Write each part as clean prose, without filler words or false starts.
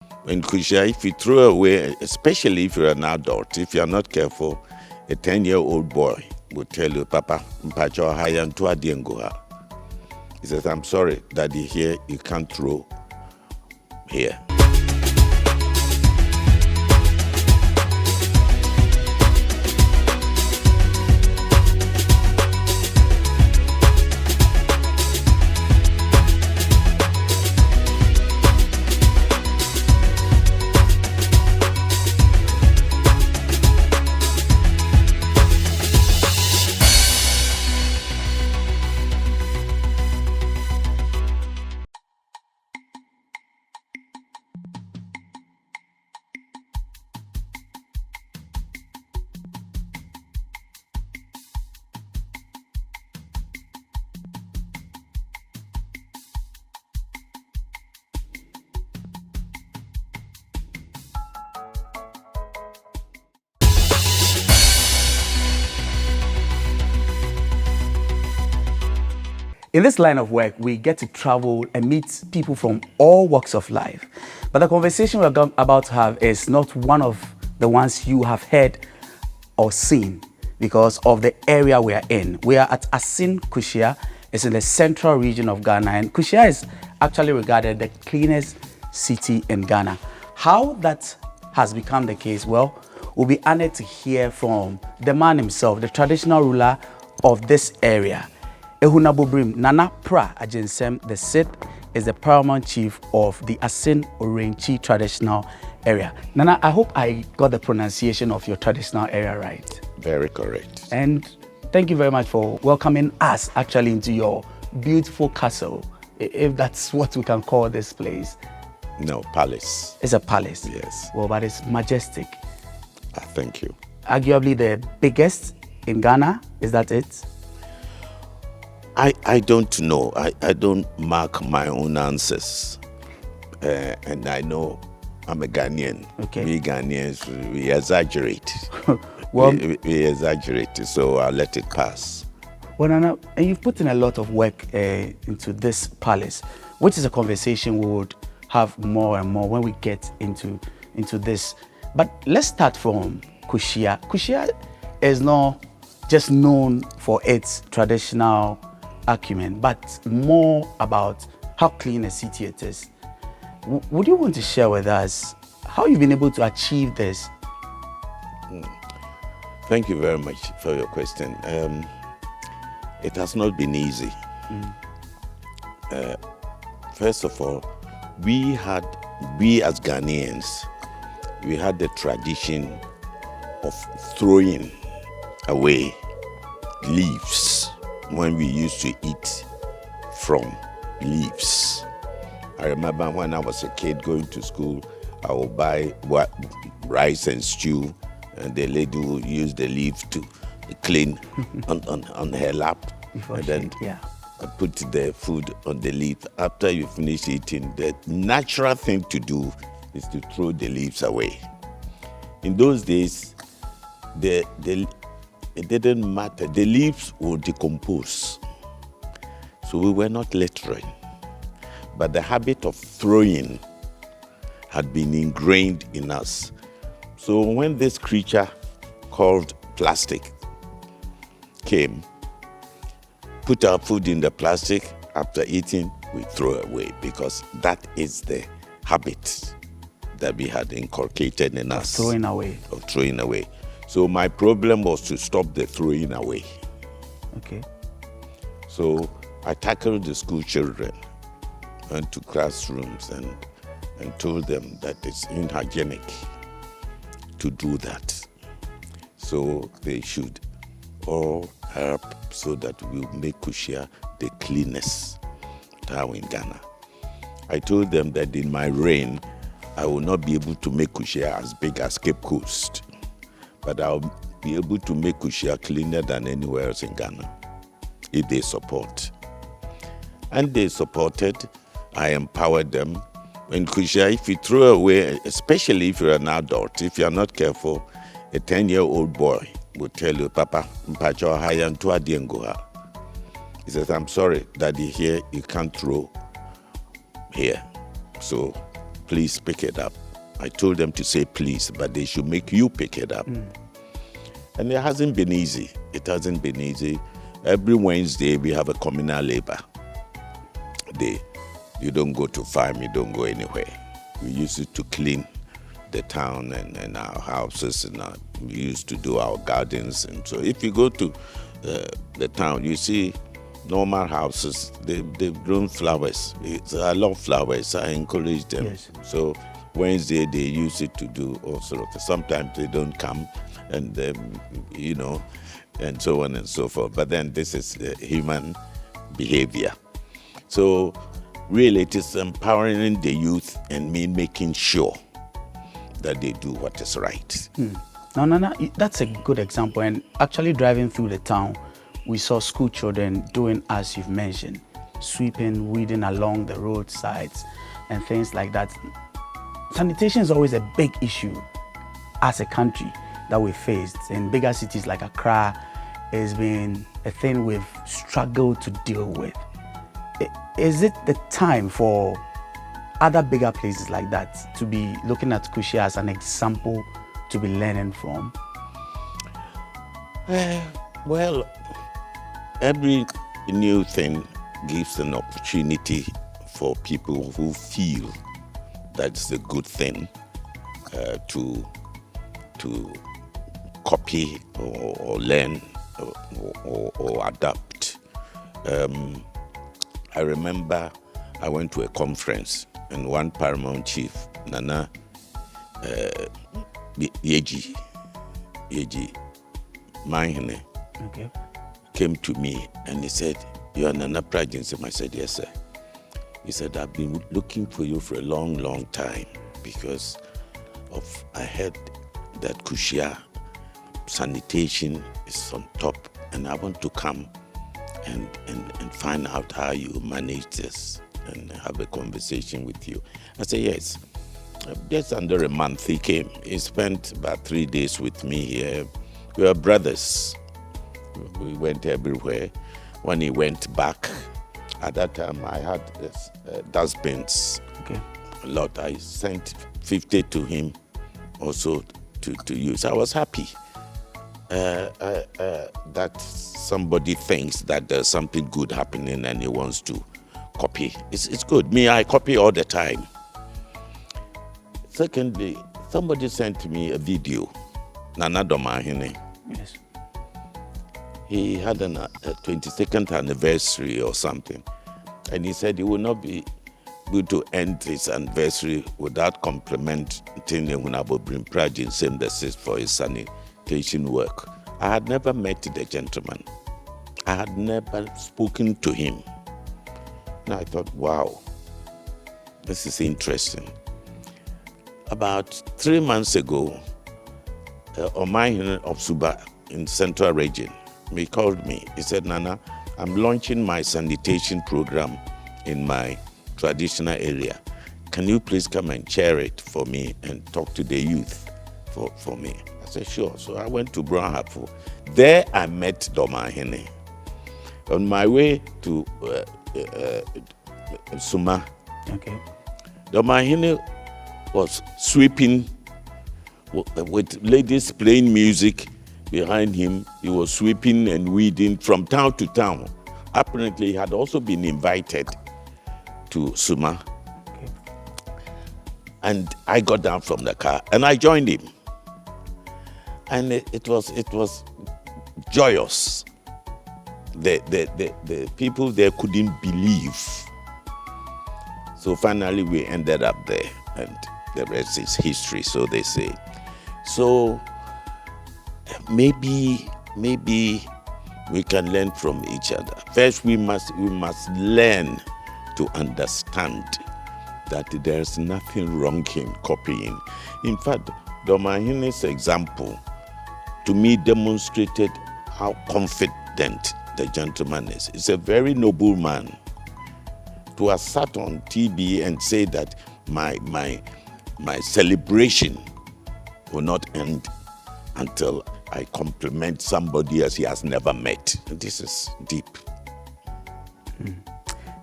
In Kushea, if you throw away, especially if you're an adult, if you're not careful, a 10-year-old boy will tell you, Papa, mpacho haya ntua diengoha. He says, I'm sorry, Daddy, here you can't throw here. In this line of work, we get to travel and meet people from all walks of life. But the conversation we're about to have is not one of the ones you have heard or seen because of the area we are in. We are at Assin Kushea. It's in the central region of Ghana, and Kushea is actually regarded the cleanest city in Ghana. How that has become the case, well, we'll be honored to hear from the man himself, the traditional ruler of this area. Ehunabobrim Nana Pra Ajinsem the Sixth is the paramount chief of the Assin Orenchi traditional area. Nana, I hope I got the pronunciation of your traditional area right. Very correct. And thank you very much for welcoming us actually into your beautiful castle, if that's what we can call this place. No, palace. It's a palace. Yes. Well, but it's majestic. Thank you. Arguably the biggest in Ghana, is that it? I don't know. I don't mark my own answers. And I know I'm a Ghanaian. Okay. We Ghanaians, we exaggerate. Well, we exaggerate, so I'll let it pass. Well, Nana, and you've put in a lot of work into this palace, which is a conversation we would have more and more when we get into this. But let's start from Kushea. Kushea is not just known for its traditional acumen, but more about how clean a city it is. Would you want to share with us how you've been able to achieve this? Thank you very much for your question. It has not been easy. First of all, we as Ghanaians, we had the tradition of throwing away leaves when we used to eat from leaves. I remember when I was a kid going to school, I would buy rice and stew, and the lady would use the leaf to clean on her lap. And then I put the food on the leaf. After you finish eating, the natural thing to do is to throw the leaves away. In those days, it didn't matter. The leaves would decompose. So we were not littering. But the habit of throwing had been ingrained in us. So when this creature called plastic came, put our food in the plastic, after eating, we throw away, because that is the habit that we had inculcated in us. Throwing away. Of throwing away. So my problem was to stop the throwing away. Okay. So I tackled the school children, went to classrooms and told them that it's unhygienic to do that. So they should all help so that we'll make Kushea the cleanest town in Ghana. I told them that in my reign, I will not be able to make Kushea as big as Cape Coast, but I'll be able to make Kushea cleaner than anywhere else in Ghana if they support. And they supported. I empowered them. In Kushea, if you throw away, especially if you're an adult, if you're not careful, a 10-year-old boy will tell you, Papa, mpacho haya ntua diengoha. He says, I'm sorry, Daddy, here you can't throw here. So please pick it up. I told them to say please, but they should make you pick it up. And it hasn't been easy. It hasn't been easy. Every Wednesday, we have a communal labor day. You don't go to farm, you don't go anywhere. We used it to clean the town and our houses, and we used to do our gardens. And so if you go to the town, you see normal houses, they've grown flowers. I love flowers, I encourage them. Yes. So Wednesday, they use it to do all sorts of, sometimes they don't come, and you know, and so on and so forth. But then this is human behavior. So really, it is empowering the youth and me making sure that they do what is right. No, that's a good example. And actually driving through the town, we saw school children doing as you've mentioned, sweeping, weeding along the roadsides and things like that. Sanitation is always a big issue as a country that we faced. In bigger cities like Accra, it's been a thing we've struggled to deal with. Is it the time for other bigger places like that to be looking at Kushea as an example to be learning from? Well, every new thing gives an opportunity for people who feel that's a good thing to copy or learn or adapt. I remember I went to a conference and one Paramount Chief, Nana Yeji Mahine, Okay. came to me and he said, "You are Nana Prajinsem." I said, "Yes, sir." He said, "I've been looking for you for a long, long time because I heard that Kushea sanitation is on top, and I want to come and find out how you manage this and have a conversation with you." I said, "Yes." Just under a month he came. He spent about 3 days with me here. We were brothers. We went everywhere. When he went back, at that time I had dustbins. Okay. A lot. I sent 50 to him also to use. I was happy that somebody thinks that there's something good happening and he wants to copy. It's good. Me, I copy all the time. Secondly, somebody sent me a video, Nana Domahine. Yes. He had a 22nd anniversary or something, and he said he would not be good to end his anniversary without complimenting Hunabobrim Prajin Synthesis for his sanitation work. I had never met the gentleman. I had never spoken to him. And I thought, wow, this is interesting. About 3 months ago, Omahin of Suba in Central Region, he called me. He said, "Nana, I'm launching my sanitation program in my traditional area. Can you please come and chair it for me and talk to the youth for me?" I said, "Sure." So I went to Brownhafu. There I met Domahine. On my way to Suma, Okay. Domahine was sweeping with ladies playing music behind him. He was sweeping and weeding from town to town. Apparently, he had also been invited to Suma. Okay. And I got down from the car and I joined him. And it was joyous. The people there couldn't believe. So finally we ended up there, and the rest is history, so they say. So maybe we can learn from each other. First, we must learn to understand that there's nothing wrong in copying. In fact, Domahine's example to me demonstrated how confident the gentleman is. He's a very noble man. To have sat on TV and say that my celebration will not end until I compliment somebody else he has never met. This is deep.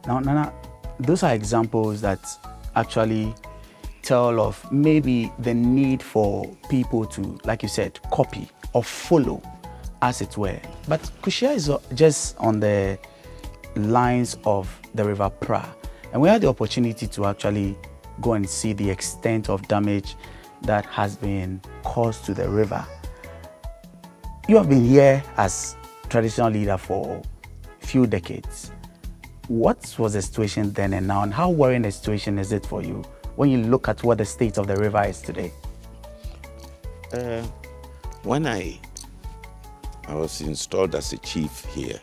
Now, Nana, those are examples that actually tell of maybe the need for people to, like you said, copy or follow, as it were. But Kushea is just on the lines of the River Pra, and we had the opportunity to actually go and see the extent of damage that has been caused to the river. You have been here as traditional leader for a few decades. What was the situation then and now, and how worrying a situation is it for you when you look at what the state of the river is today? When I was installed as a chief here,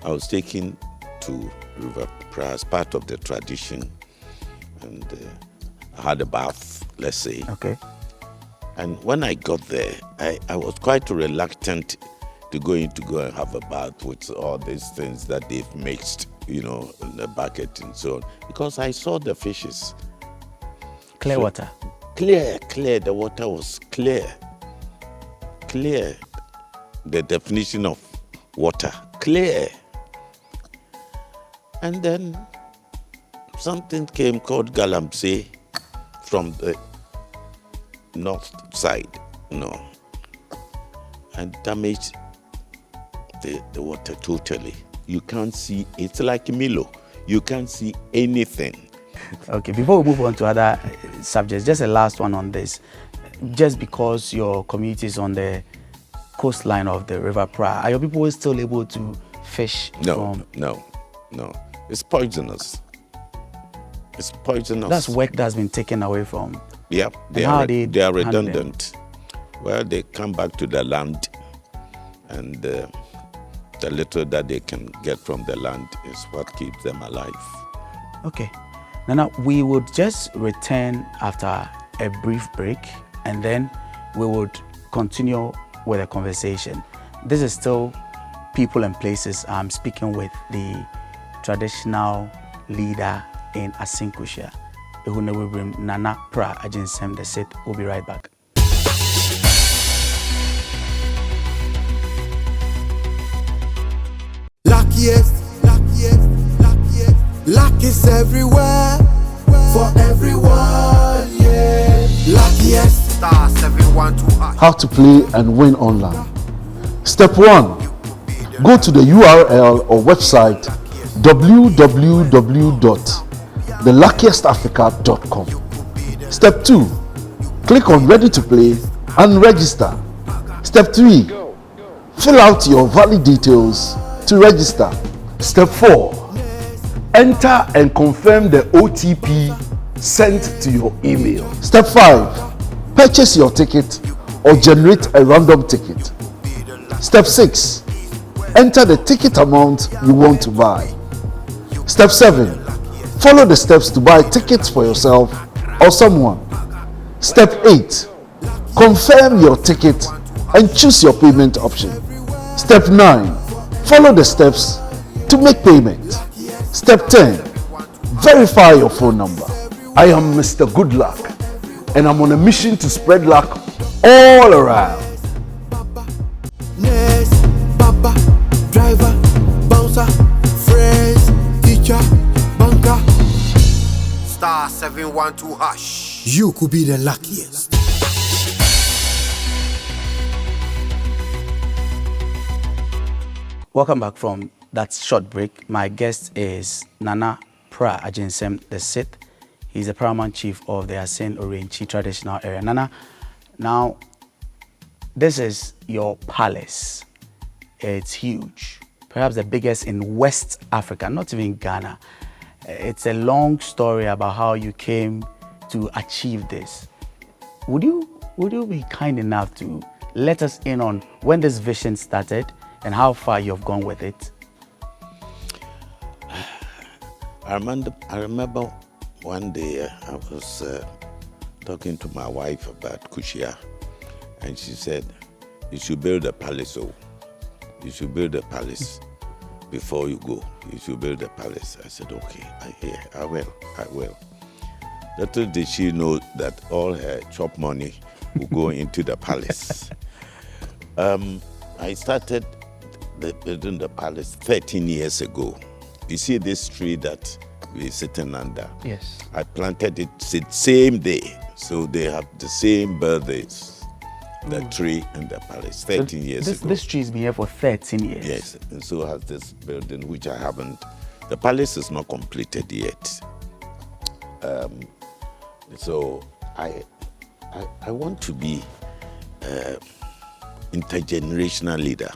I was taken to River Pra as part of the tradition, and I had a bath, let's say. Okay. And when I got there, I was quite reluctant to go and have a bath with all these things that they've mixed, in the bucket and so on, because I saw the fishes. Clear water. Clear. The water was clear. Clear. The definition of water, clear. And then something came called galamsey from the north side, and damaged the water totally. You can't see, it's like Milo. You can't see anything. Okay, before we move on to other subjects, just a last one on this. Just because your community is on the coastline of the River Pra, are your people still able to fish? No. It's poisonous. It's poisonous. That's work that's been taken away from. Yeah, they are redundant. Well, they come back to the land, and the little that they can get from the land is what keeps them alive. Okay. Now we would just return after a brief break, and then we would continue with a conversation. This is still People and Places. I'm speaking with the traditional leader in Assin Kushea. Nana Pra Ajinsem the Sith. We'll be right back. Luckiest. Luck is everywhere for everyone, yeah. Luckiest. Star 712. How to play and win online. Step 1. Go to the URL or website www.theluckiestafrica.com. Step 2. Click on Ready to Play and register. Step 3. Fill out your valid details to register. Step 4. Enter and confirm the OTP sent to your email. Step 5. Purchase your ticket or generate a random ticket. Step 6. Enter the ticket amount you want to buy. Step 7. Follow the steps to buy tickets for yourself or someone. Step 8. Confirm your ticket and choose your payment option. Step 9. Follow the steps to make payment. Step 10. Verify your phone number. I am Mr. Goodluck, and I'm on a mission to spread luck all around. Nurse, Baba, driver, bouncer, friends, teacher, banker. Star 712 hash. You could be the luckiest. Welcome back from that short break. My guest is Nana Pra Ajinsem the Sith. He's the paramount chief of the Assin Oranchi traditional area. Nana, now this is your palace. It's huge, perhaps the biggest in West Africa, not even Ghana. It's a long story about how you came to achieve this. Would you be kind enough to let us in on when this vision started and how far you've gone with it? I remember one day I was talking to my wife about Kushea, and she said, "You should build a palace. Oh, you should build a palace before you go. You should build a palace." I said, "Okay, I will." Little did she know that all her chop money would go into the palace. I building the palace 13 years ago. You see this tree that we're sitting under. Yes. I planted it same day. So they have the same birthdays, the tree and the palace, 13 years ago. This tree's been here for 13 years. Yes, and so has this building, which I haven't. The palace is not completed yet. So I want to be intergenerational leader.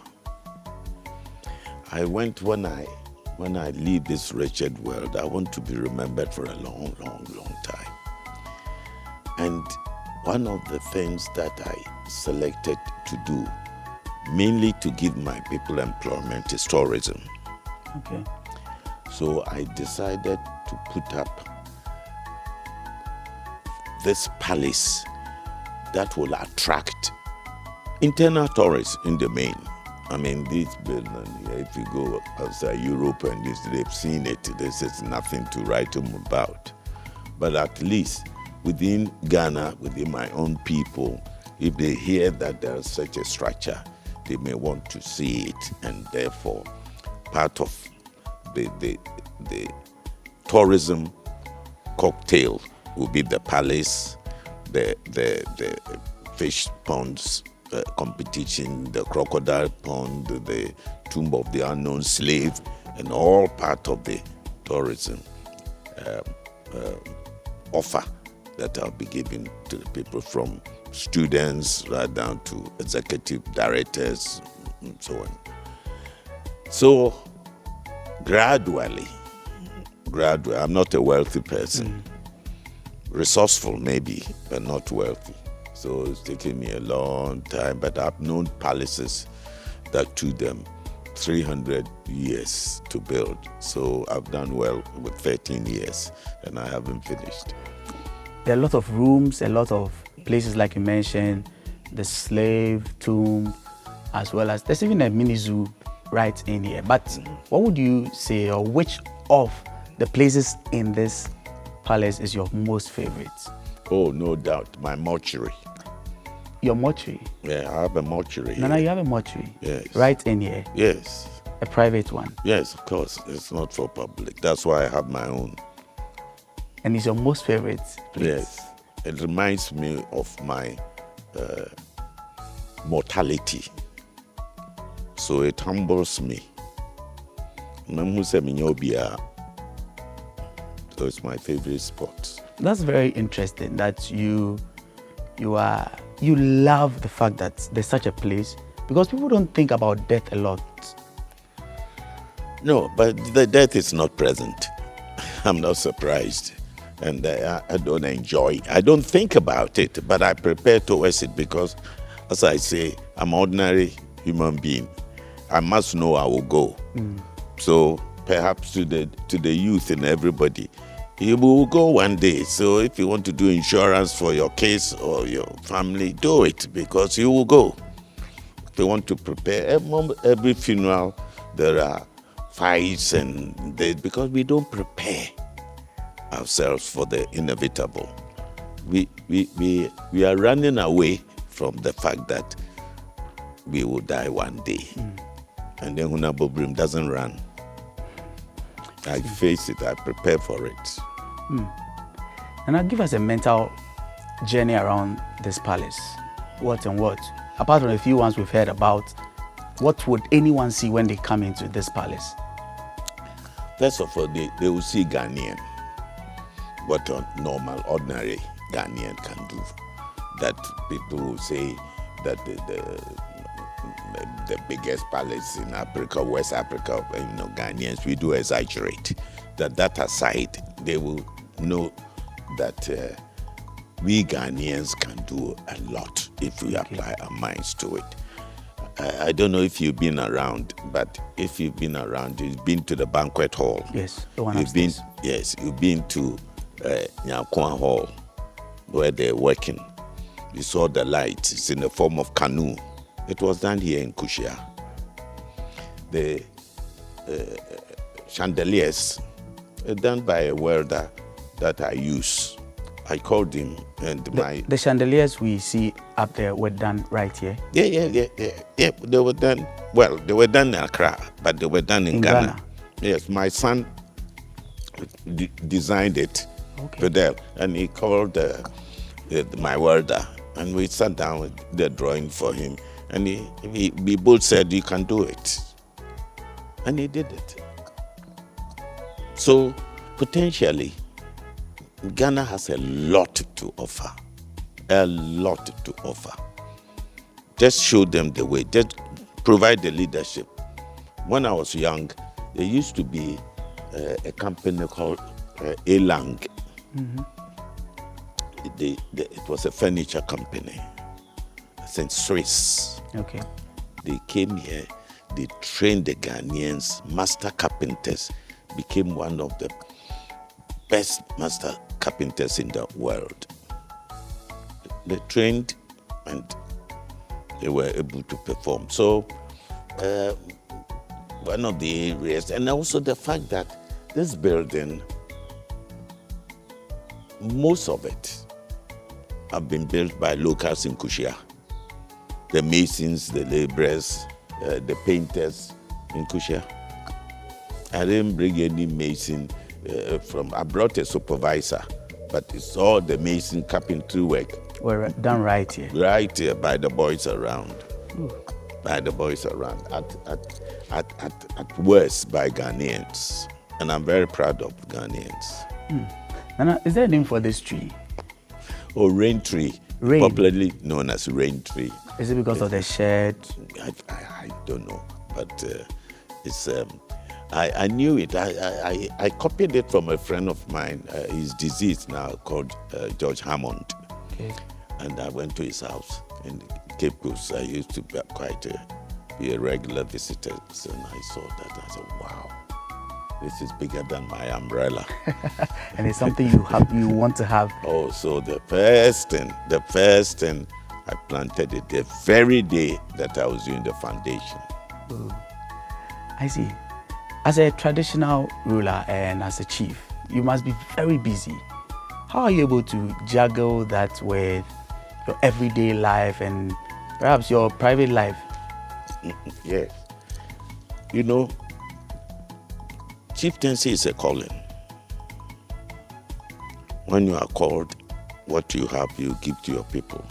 When I leave this wretched world, I want to be remembered for a long, long, long time. And one of the things that I selected to do, mainly to give my people employment, is tourism. Okay. So I decided to put up this palace that will attract internal tourists in the main. I mean, this building here, if you go outside Europe and this, they've seen it, this is nothing to write them about. But at least within Ghana, within my own people, if they hear that there is such a structure, they may want to see it, and therefore part of the tourism cocktail will be the palace, the fish ponds competition, the crocodile pond, the tomb of the unknown slave, and all part of the tourism offer that I'll be giving to the people, from students right down to executive directors and so on. So gradually, I'm not a wealthy person. Resourceful maybe, but not wealthy. So it's taken me a long time, but I've known palaces that took them 300 years to build. So I've done well with 13 years, and I haven't finished. There are a lot of rooms, a lot of places like you mentioned, the slave tomb, as well as there's even a mini zoo right in here. But what would you say, or which of the places in this palace is your most favorite? Oh, no doubt, my mortuary. Your mortuary? Yeah, I have a mortuary. No, you have a mortuary? Yes. Right in here? Yes. A private one? Yes, of course. It's not for public. That's why I have my own. And it's your most favorite place? Yes. It reminds me of my mortality. So it humbles me. So it's my favorite spot. That's very interesting that you love the fact that there's such a place, because people don't think about death a lot. No, but the death is not present. I'm not surprised. And I don't enjoy it. I don't think about it, but I prepare towards it because, as I say, I'm an ordinary human being. I must know I will go. So perhaps to the youth and everybody, you will go one day. So if you want to do insurance for your case or your family, do it, because you will go. If you want to prepare, every funeral, there are fights because we don't prepare ourselves for the inevitable. We are running away from the fact that we will die one day. And then Hunabobrim doesn't run. I face it, I prepare for it. And now give us a mental journey around this palace. What and what? Apart from the few ones we've heard about, what would anyone see when they come into this palace? First of all, they will see Ghanaian. What a normal, ordinary Ghanaian can do. That people will say that the biggest palace in Africa, West Africa, Ghanaians, we do exaggerate. That aside, they will know that we Ghanaians can do a lot if we apply our minds to it. I don't know if you've been around, but if you've been around, you've been to the banquet hall. Yes, the one upstairs. You've been to Nkommo Hall, where they're working. You saw the lights. It's in the form of canoe. It was done here in Kushea. The chandeliers are done by a welder that I use. I called him, and the chandeliers we see up there were done right here? Yeah. They were done, well, they were done in Accra, but they were done in Ghana. Yes, my son designed it, Okay. Fidel, and he called my welder, and we sat down with the drawing for him, and we both said, you can do it. And he did it. So potentially, Ghana has a lot to offer. A lot to offer. Just show them the way. Just provide the leadership. When I was young, there used to be a company called Elang. It was a furniture company. It's in Swiss. Okay. They came here, they trained the Ghanaians, master carpenters, became one of the best master carpenters in the world. They trained and they were able to perform. So one of the areas, and also the fact that this building, most of it have been built by locals in Kushea. The masons, the laborers, the painters in Kushea. I didn't bring any mason I brought a supervisor, but it's all the mason carpentry work. We're done right here. Right here by the boys around. By the boys around. At worst by Ghanaians. And I'm very proud of Ghanaians. Nana, is there a name for this tree? Oh, rain tree. Rain. Popularly known as rain tree. Is it because of the shed? I don't know, but it's. I knew it. I copied it from a friend of mine. He's deceased now, called George Hammond. Okay. And I went to his house in Cape Coast. I used to be a regular visitor. So I saw that. I said, "Wow, this is bigger than my umbrella." And it's something you want to have. Oh, so the first thing I planted it the very day that I was doing the foundation. Ooh. I see. As a traditional ruler and as a chief, you must be very busy. How are you able to juggle that with your everyday life and perhaps your private life? Yes. You know, chieftaincy is a calling. When you are called, what you have, you give to your people.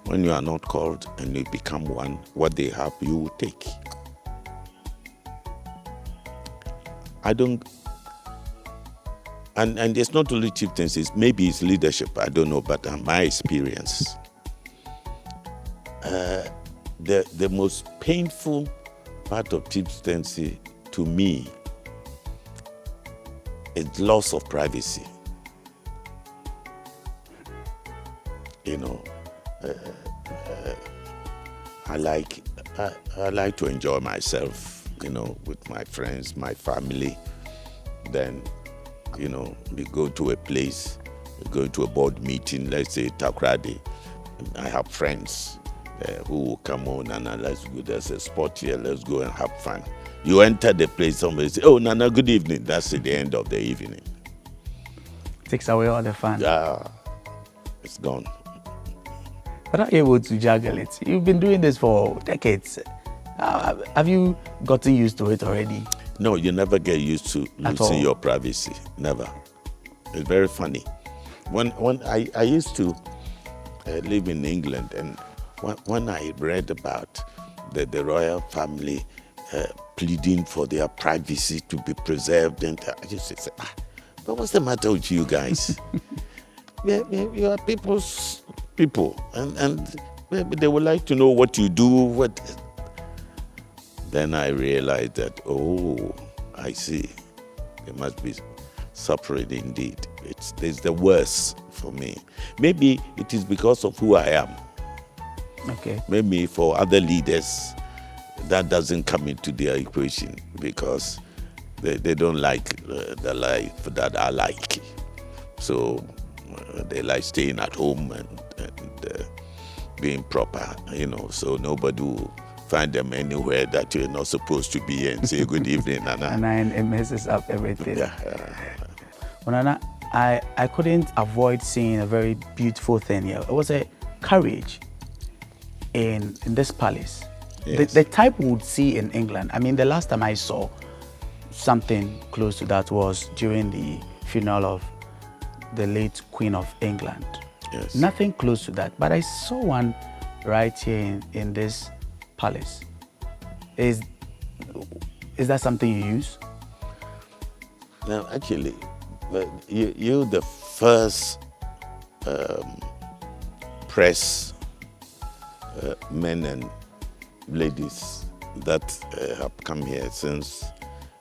When you are not called and you become one, what they have, you will take. And it's not only chieftaincy, maybe it's leadership, I don't know, but my experience, the most painful part of chieftaincy to me is loss of privacy. You know, I like to enjoy myself, you know, with my friends, my family. Then, you know, we go to a place, we go to a board meeting, let's say Talkertainment. I have friends who will come on, Nana, let's go, there's a spot here, let's go and have fun. You enter the place, somebody say, oh, Nana, good evening. That's the end of the evening. Takes away all the fun. Yeah, it's gone. But are you able to juggle it? You've been doing this for decades. Have you gotten used to it already? No, you never get used to losing your privacy. Never. It's very funny. When I used to live in England, and when I read about the royal family pleading for their privacy to be preserved, and I just said, but what's the matter with you guys? You are people's people, and maybe they would like to know what you do. Then I realized that, oh, I see. It must be separate indeed. It's the worst for me. Maybe it is because of who I am. Okay. Maybe for other leaders, that doesn't come into their equation because they don't like the life that I like. So they like staying at home and being proper, you know, so nobody will find them anywhere that you're not supposed to be and say good evening, Nana. And it messes up everything. Yeah. Well, Nana, I couldn't avoid seeing a very beautiful thing here. It was a carriage in this palace. Yes. The type we would see in England. I mean, the last time I saw, something close to that was during the funeral of the late Queen of England. Yes. Nothing close to that, but I saw one right here in this palace. Is that something you use? Now, actually, you're the first press men and ladies that have come here since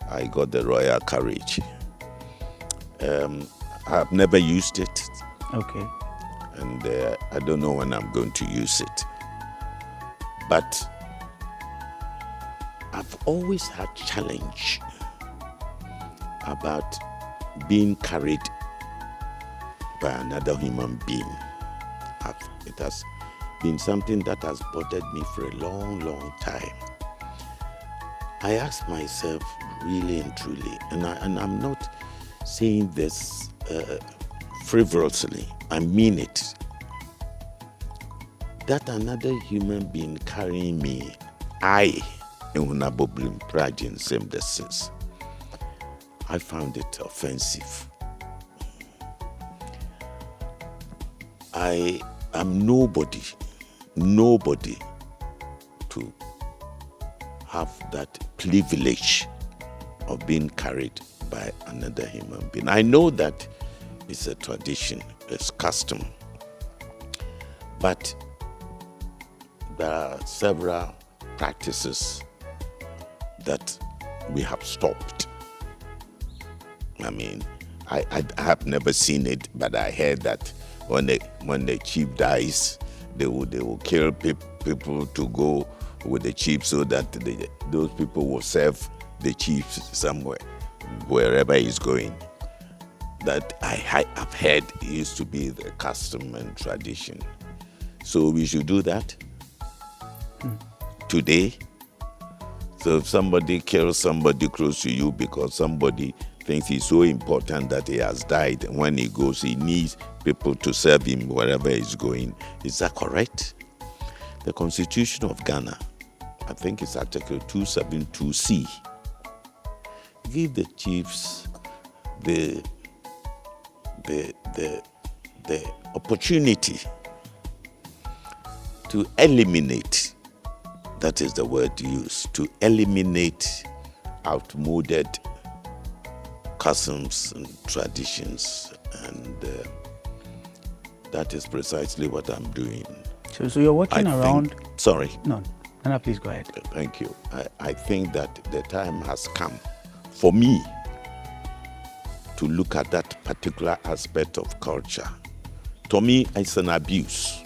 I got the royal courage. I've never used it. Okay. And I don't know when I'm going to use it. But I've always had challenge about being carried by another human being. It has been something that has bothered me for a long, long time. I ask myself really and truly, and I'm not saying this frivolously, I mean it, that another human being carrying me, I found it offensive. I am nobody to have that privilege of being carried by another human being. I know that it's a tradition, it's custom, but there are several practices that we have stopped. I mean, I have never seen it, but I heard that when the chief dies, they will kill people to go with the chief so that those people will serve the chief somewhere, wherever he's going. That I have heard used to be the custom and tradition. So we should do that today. So if somebody kills somebody close to you because somebody thinks he's so important that he has died, and when he goes, he needs people to serve him wherever he's going. Is that correct? The Constitution of Ghana, I think it's Article 272C, give the chiefs the opportunity to eliminate, that is the word used, to eliminate outmoded customs and traditions, and that is precisely what I'm doing. So you're working around... Sorry. No, please go ahead. Thank you. I think that the time has come for me to look at that particular aspect of culture. To me, it's an abuse.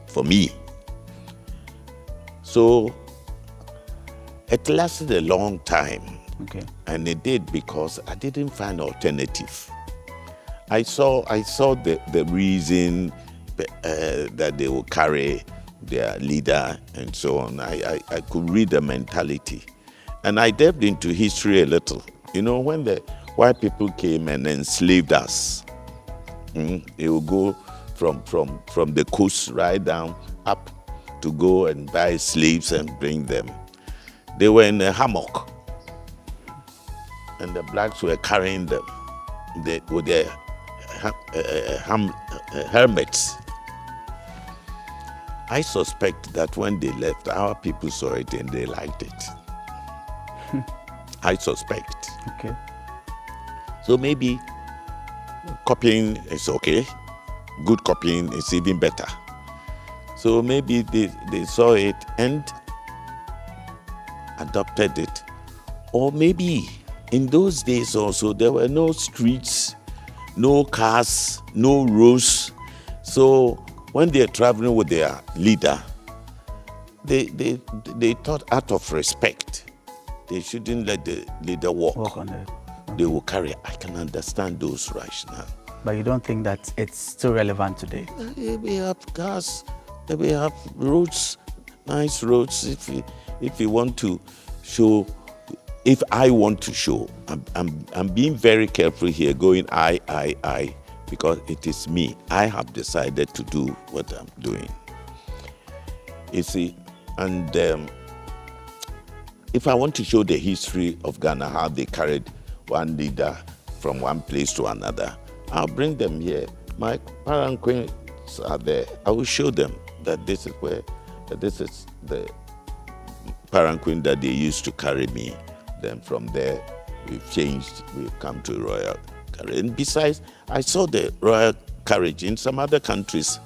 For me. So it lasted a long time. Okay. And it did because I didn't find alternative. I saw the reason that they will carry their leader and so on. I could read the mentality. And I delved into history a little. You know, when the white people came and enslaved us, they will go from the coast right down up to go and buy slaves and bring them. They were in a hammock, and the blacks were carrying them with their helmets. I suspect that when they left, our people saw it and they liked it. I suspect. Okay. So maybe copying is okay. Good copying is even better. So maybe they saw it and adopted it. Or maybe in those days also there were no streets, no cars, no roads. So when they're traveling with their leader, they thought out of respect, they shouldn't let the leader walk on it. They will carry. I can understand those rationale. But you don't think that it's still relevant today? We have cars, we have roads, nice roads. If you want to show, if I want to show, I'm being very careful here, going I, because it is me. I have decided to do what I'm doing. You see, and if I want to show the history of Ghana, how they carried one leader from one place to another, I'll bring them here. My palanquins are there. I will show them that this is the palanquin that they used to carry me. Then from there, we've changed. We've come to royal carriage. And besides, I saw the royal carriage in some other countries.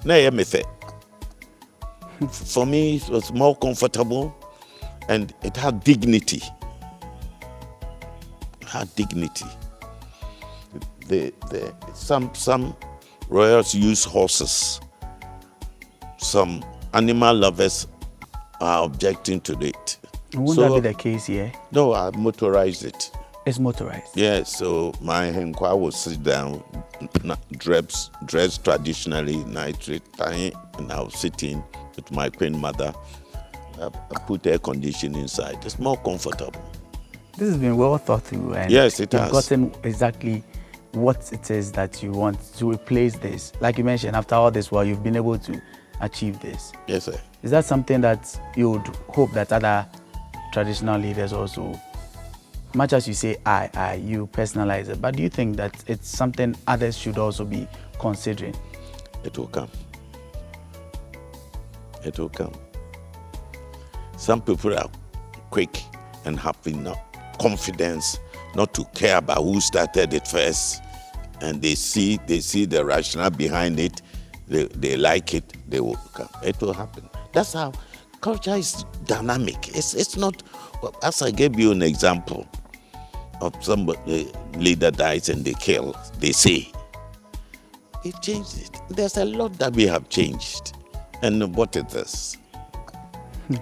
For me, it was more comfortable, and it had dignity. Some royals use horses. Some animal lovers are objecting to it. Wouldn't that be the case here? No, I motorized it. It's motorized? Yeah, so my Nkwa will sit down, dressed traditionally, nitrate tying, and I'll sit in with my queen mother. I put air conditioning inside. It's more comfortable. This has been well thought through, and yes, it you've has. gotten exactly what it is that you want to replace this. Like you mentioned, after all this while you've been able to achieve this. Yes, sir. Is that something that you would hope that other traditional leaders also, much as you say you personalize it, but do you think that it's something others should also be considering? It will come. It will come. Some people are quick and have enough confidence not to care about who started it first, and they see the rationale behind it. They like it. They will come. It will happen. That's how culture is dynamic. It's not. As I gave you an example of somebody leader dies and they kill. They say it changed. There's a lot that we have changed, and what is this?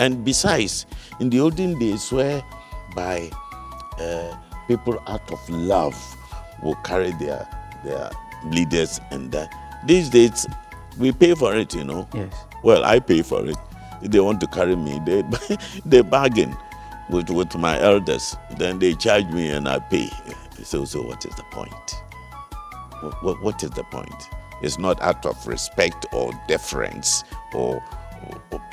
And besides, in the olden days, whereby people out of love will carry their leaders, and these days we pay for it, you know. Yes. Well, I pay for it. If they want to carry me, they bargain with my elders. Then they charge me and I pay. So what is the point? What is the point? It's not out of respect or deference or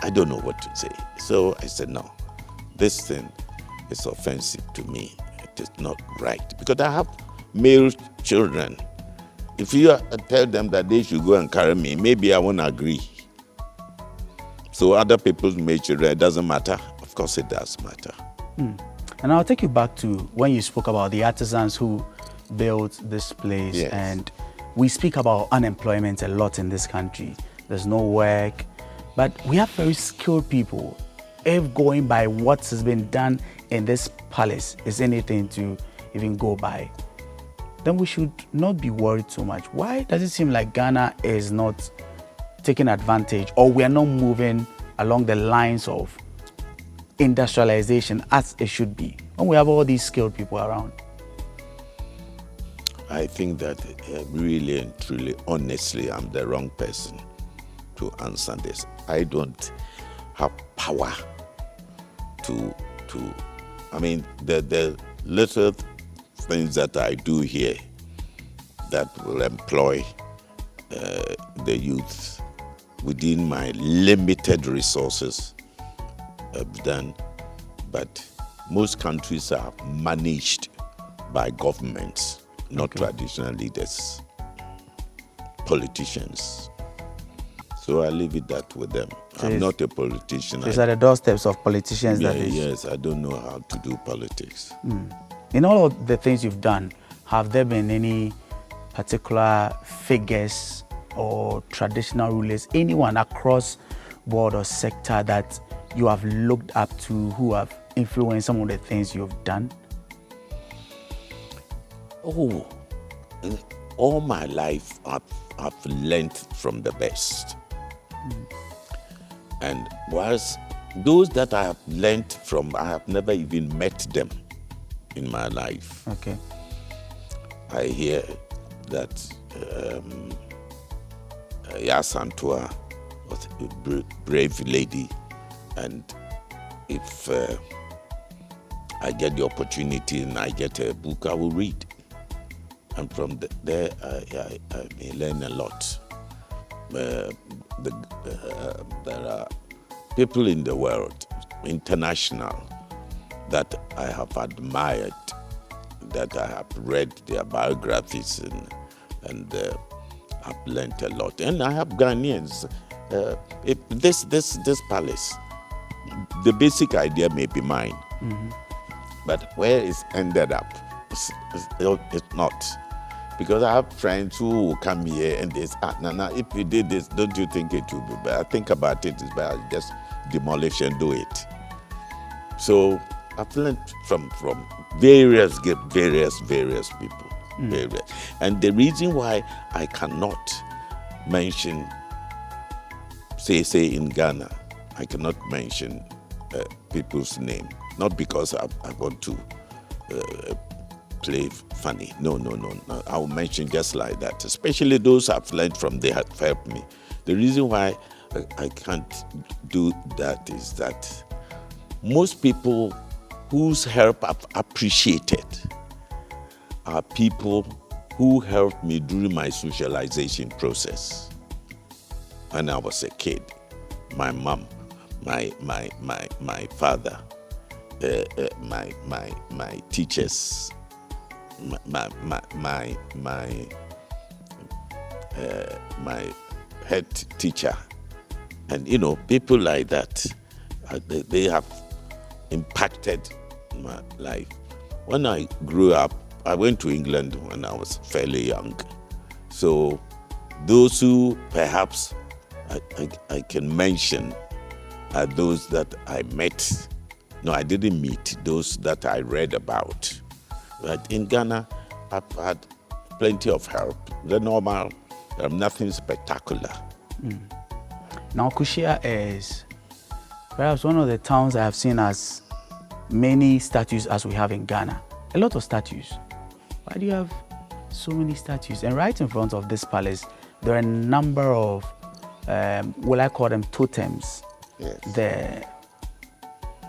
I don't know what to say. So I said, no, this thing is offensive to me. It is not right. Because I have male children. If you tell them that they should go and carry me, maybe I won't agree. So other people's male children, it doesn't matter. Of course it does matter. And I'll take you back to when you spoke about the artisans who built this place. Yes. And we speak about unemployment a lot in this country. There's no work. But we have very skilled people. If going by what has been done in this palace is anything to even go by, then we should not be worried so much. Why does it seem like Ghana is not taking advantage, or we are not moving along the lines of industrialization as it should be, when we have all these skilled people around? I think that really and truly, honestly, I'm the wrong person to answer this. I don't have power to I mean, the little things that I do here that will employ the youth within my limited resources I've done, but most countries are managed by governments, not traditional leaders, politicians. So I leave it that with them. So I'm not a politician. It's at the doorsteps of politicians. Yes, I don't know how to do politics. In all of the things you've done, have there been any particular figures or traditional rulers, anyone across board or sector that you have looked up to, who have influenced some of the things you've done? Oh, all my life I've learned from the best. And whilst those that I have learned from, I have never even met them in my life. Okay. I hear that Yasantua was a brave lady, and if I get the opportunity and I get a book, I will read. And from there, I may learn a lot. There are people in the world, international, that I have admired, that I have read their biographies and I've learned a lot. And I have Ghanaians. This palace, the basic idea may be mine, but where it's ended up, it's not. Because I have friends who will come here and they say, Nana, if we did this, don't you think it would be better? I think about it, it's better just demolish and do it. So I've learned from various people. Various. And the reason why I cannot mention, say in Ghana, I cannot mention people's name, not because I want to play funny. No. I will mention just like that, especially those I've learned from, they have helped me. The reason why I can't do that is that most people whose help I've appreciated are people who helped me during my socialization process. When I was a kid, my mom, my father, my teachers, my head teacher, and people like that, they have impacted my life. When I grew up, I went to England when I was fairly young. So those who perhaps I can mention are those that I met. No, I didn't meet, those that I read about. But in Ghana, I've had plenty of help. The normal, nothing spectacular. Now, Kushea is perhaps one of the towns I have seen as many statues as we have in Ghana. A lot of statues. Why do you have so many statues? And right in front of this palace, there are a number of, will I call them totems? Yes. There.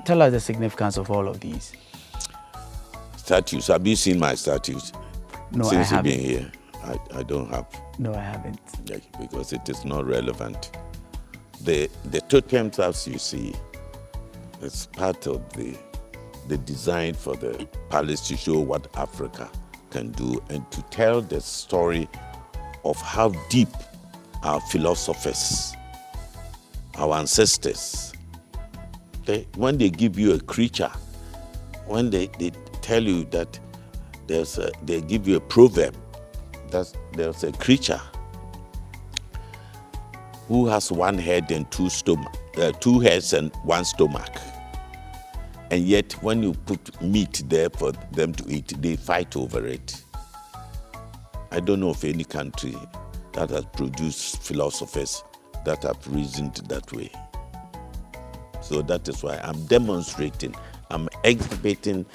Tell us the significance of all of these. Statues. Have you seen my statues? No, Since I you've haven't. been here, I don't have. No, I haven't. Yeah, because it is not relevant. The totems, as you see, it's part of the design for the palace to show what Africa can do and to tell the story of how deep our philosophers, our ancestors, when they give you a creature, when they tell you that they give you a proverb, that there's a creature who has one head and two heads and one stomach. And yet when you put meat there for them to eat, they fight over it. I don't know of any country that has produced philosophers that have reasoned that way. So that is why I'm demonstrating, I'm exhibiting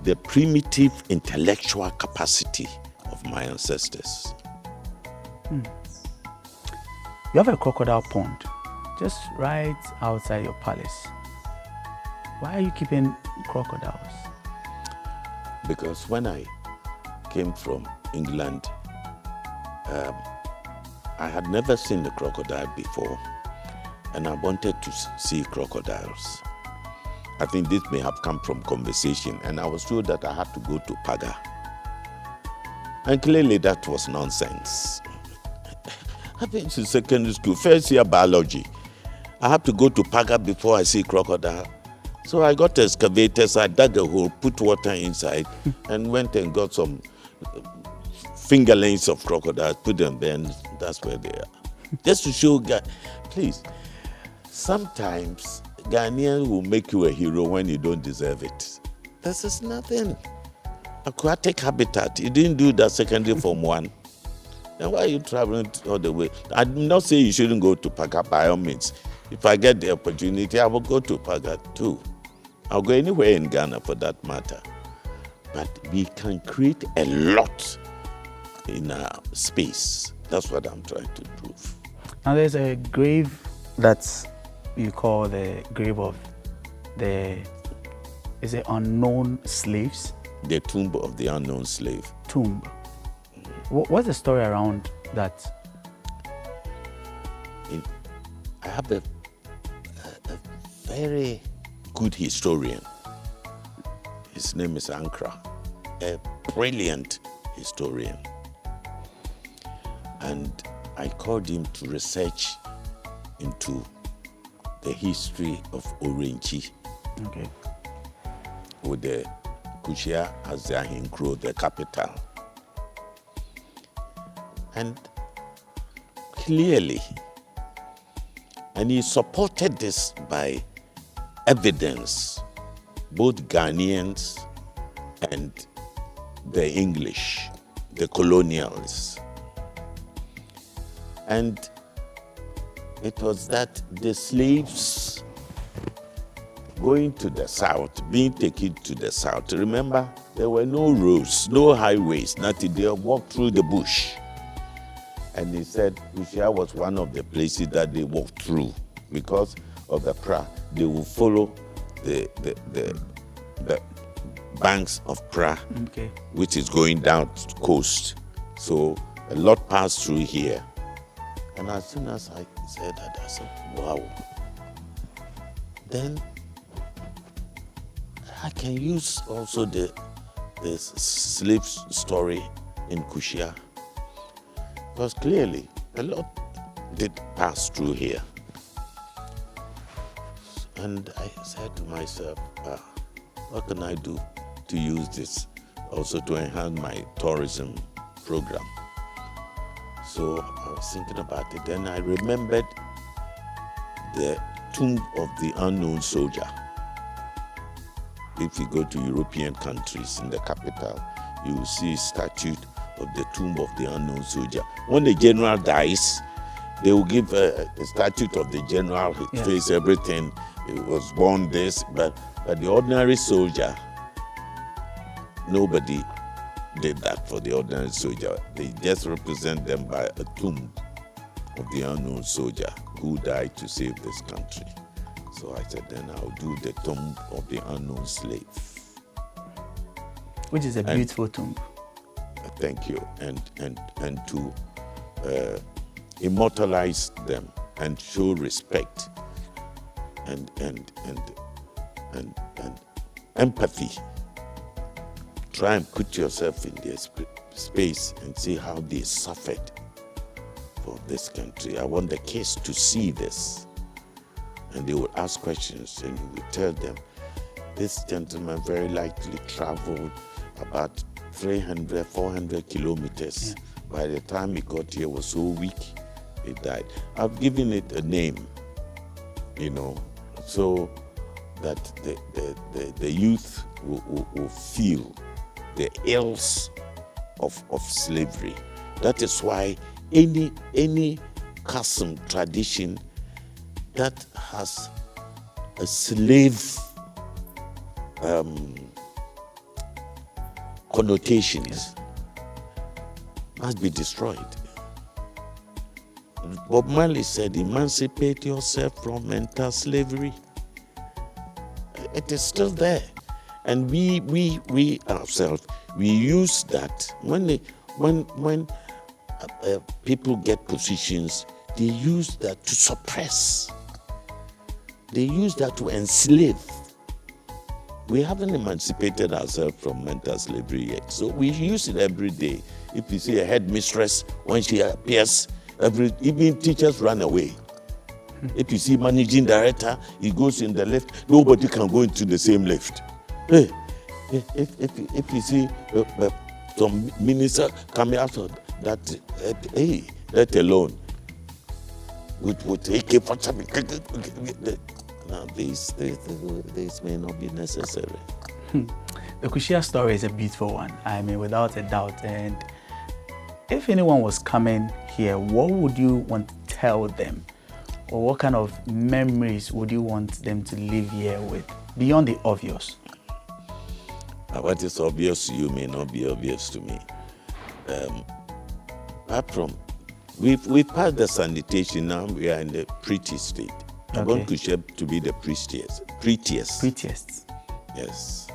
the primitive intellectual capacity of my ancestors. You have a crocodile pond just right outside your palace. Why are you keeping crocodiles? Because when I came from England, I had never seen a crocodile before, and I wanted to see crocodiles. I think this may have come from conversation, and I was told that I had to go to Paga. And clearly that was nonsense. I've been to secondary school, first year biology. I have to go to Paga before I see crocodile. So I got excavators, I dug a hole, put water inside, and went and got some fingerlings of crocodiles, put them there, and that's where they are. Just to show, please, sometimes Ghanaians will make you a hero when you don't deserve it. This is nothing. Aquatic habitat, you didn't do that secondary form 1. Then why are you traveling all the way? I'm not saying you shouldn't go to Paga by all means. If I get the opportunity, I will go to Paga too. I'll go anywhere in Ghana for that matter. But we can create a lot in our space. That's what I'm trying to prove. Now there's a grave that you call the grave of the, is it unknown slaves? The tomb of the unknown slave. Tomb. What's the story around that? I have a very good historian His name is Ankra, a brilliant historian. And I called him to research into the history of Orange. Okay. With the Kushea as the Ahinkro, the capital. And clearly, and he supported this by evidence, both Ghanaians and the English, the colonials. And it was that the slaves going to the south, being taken to the south. Remember, there were no roads, no highways, nothing. They walked through the bush. And he said Kushea was one of the places that they walked through because of the Pra. They will follow the banks of Pra, Okay. which is going down the coast. So a lot passed through here. And as soon as I said that, I said, wow. Then I can use also the slave story in Kushea. Because clearly, a lot did pass through here. And I said to myself, what can I do to use this also to enhance my tourism program? So I was thinking about it. Then I remembered the tomb of the unknown soldier. If you go to European countries in the capital, you will see a statue of the tomb of the unknown soldier. When the general dies, they will give a statue of the general, his face, everything. He was born this, but the ordinary soldier, nobody did that for the ordinary soldier. They just represent them by a tomb of the unknown soldier who died to save this country. So I said, then I'll do the tomb of the unknown slave. Which is a beautiful tomb. Thank you. And to immortalize them and show respect and empathy. Try and put yourself in their space and see how they suffered for this country. I want the kids to see this. And they will ask questions and you will tell them, this gentleman very likely traveled about 300, 400 kilometers. Yeah. By the time he got here, was so weak, he died. I've given it a name, so that the youth will feel the ills of slavery. That is why any custom, tradition that has a slave connotations must be destroyed. Bob Marley said, emancipate yourself from mental slavery. It is still there. And we ourselves, we use that. When people get positions, they use that to suppress. They use that to enslave. We haven't emancipated ourselves from mental slavery yet. So we use it every day. If you see a headmistress, when she appears, even teachers run away. If you see managing director, he goes in the lift, nobody can go into the same lift. Hey, if you see some minister coming out of that, hey, let alone with AK-47. Now, these may not be necessary. The Kushea story is a beautiful one, without a doubt. And if anyone was coming here, what would you want to tell them? Or what kind of memories would you want them to live here with, beyond the obvious? What is obvious to you may not be obvious to me. Apart from, we've passed the sanitation, now we are in the pretty state. I want Kushea to be the prettiest. Prettiest. Yes.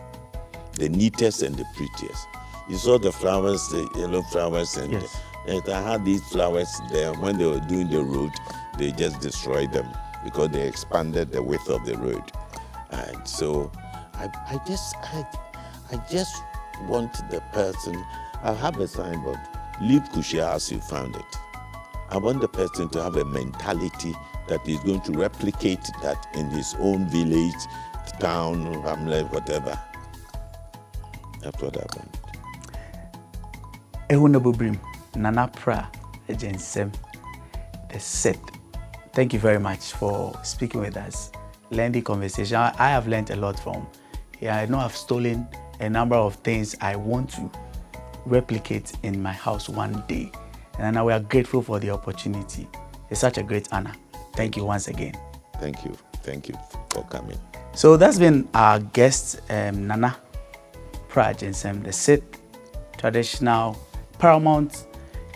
The neatest and the prettiest. You saw the flowers, the yellow flowers, and I had these flowers there. When they were doing the road, they just destroyed them because they expanded the width of the road. And so I just want the person, I have a signboard, leave Kushea as you found it. I want the person to have a mentality that is going to replicate that in his own village, town, hamlet, whatever. That's what I want. Ehunabubrim, Nana Pra, Ejensem, the set. Thank you very much for speaking with us. Lengthy conversation. I have learned a lot from here. I know I've stolen a number of things I want to replicate in my house one day. And we are grateful for the opportunity. It's such a great honor. Thank you once again. Thank you. Thank you for coming. So that's been our guest, Nana Pra Ejensem, the Sith traditional paramount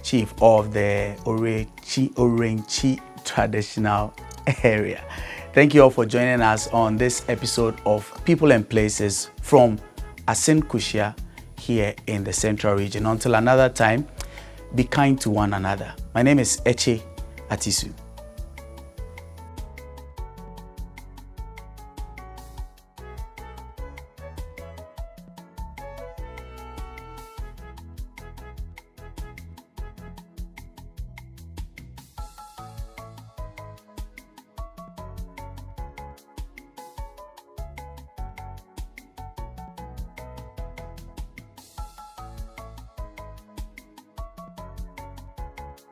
chief of the Orenchi traditional area. Thank you all for joining us on this episode of People and Places from Assin Kushea here in the Central Region. Until another time, be kind to one another. My name is Eche Atisu.